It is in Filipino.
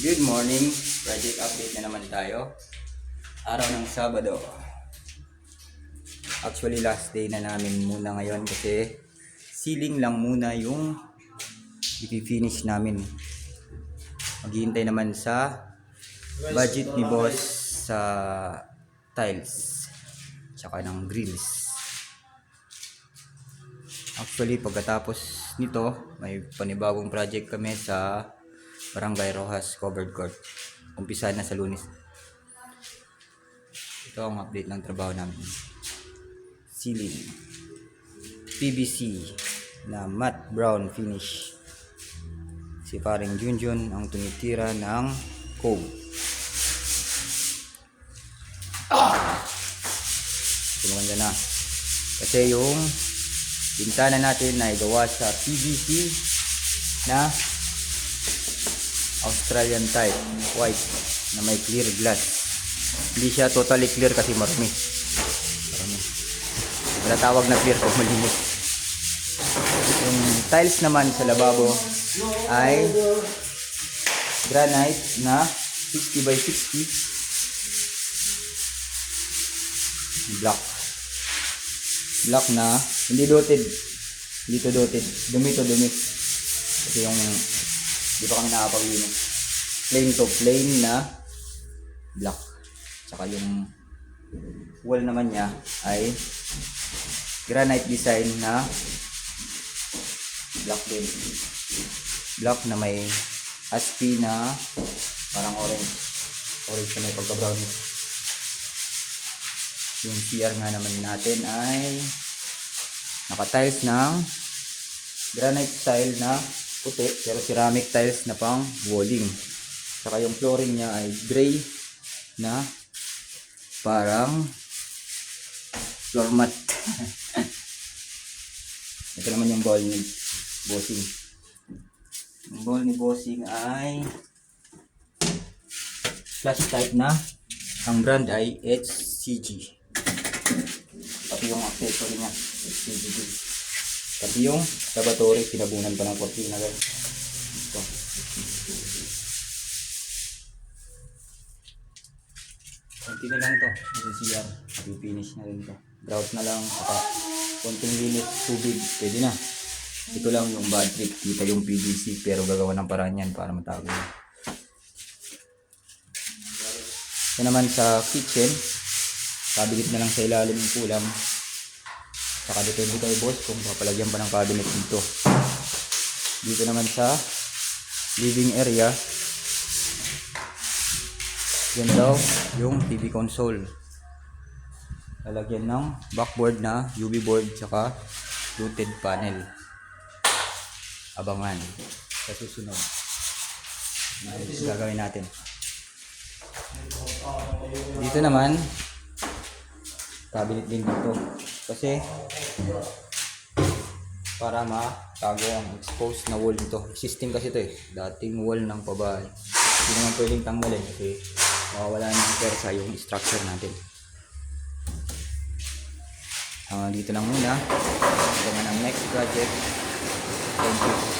Good morning, project update na naman tayo. Araw ng Sabado. Actually last day na namin muna ngayon kasi ceiling lang muna yung i-finish namin. Maghihintay naman sa budget ni boss sa tiles tsaka ng grills. Actually pagkatapos nito may panibagong project kami sa Barangay Rojas Covered Court. Umpisa na sa Lunes. Ito ang update ng trabaho namin. Ceiling PVC na matte brown finish. Si paring Junjun ang tumitira ng cove. Tumaganda na. Kasi yung bintana natin na gawa sa PVC na Australian type white na may clear glass. Hindi siya totally clear kasi marami. Wala tawag na clear kung malinis. Yung tiles naman sa lababo ay granite na 60 by 60 black na hindi dotted. Dito dotted. Dumi kasi yung di pa kami nakapaglinis. Plain to plain na black. Tsaka yung wall naman niya ay granite design na black din. Black na may aspi na parang orange. Orange na may pagka-brown. Yung CR nga naman natin ay naka-tiles ng granite style na puti pero ceramic tiles na pang walling. Saka yung flooring niya ay gray na parang floor mat. Ito naman yung bowl ni Bossing. Yung bowl ni Bossing ay flash type na. Ang brand ay HCG. Pati yung accessory niya HCG din. Pati yung lavatory, pinabunan pa ng cortina guys. Ito. Konti na lang ito. Kasi CR. Pipinish na rin ito. Grout na lang. Saka konting linis, tubig. Pwede na. Ito lang yung bad trip. Kita yung PVC. Pero gagawa ng paraan yan para matago. Ito naman sa kitchen. Kabinet na lang sa ilalim yung kulam. Saka depende kay boss kung papalagyan pa ng cabinet dito. Dito naman sa living area, yan daw yung TV console. Lalagyan ng backboard na UV board tsaka fluted panel. Abangan sa susunod. Gagawin natin. Dito naman cabinet din dito. Kasi para matago ang exposed na wall nito. Existing kasi ito eh. Dating wall ng pabahay. Hindi naman pwedeng tanggalin kasi mawawala ng persa yung structure natin. Dito lang muna. Ito nga ang next project. Thank you.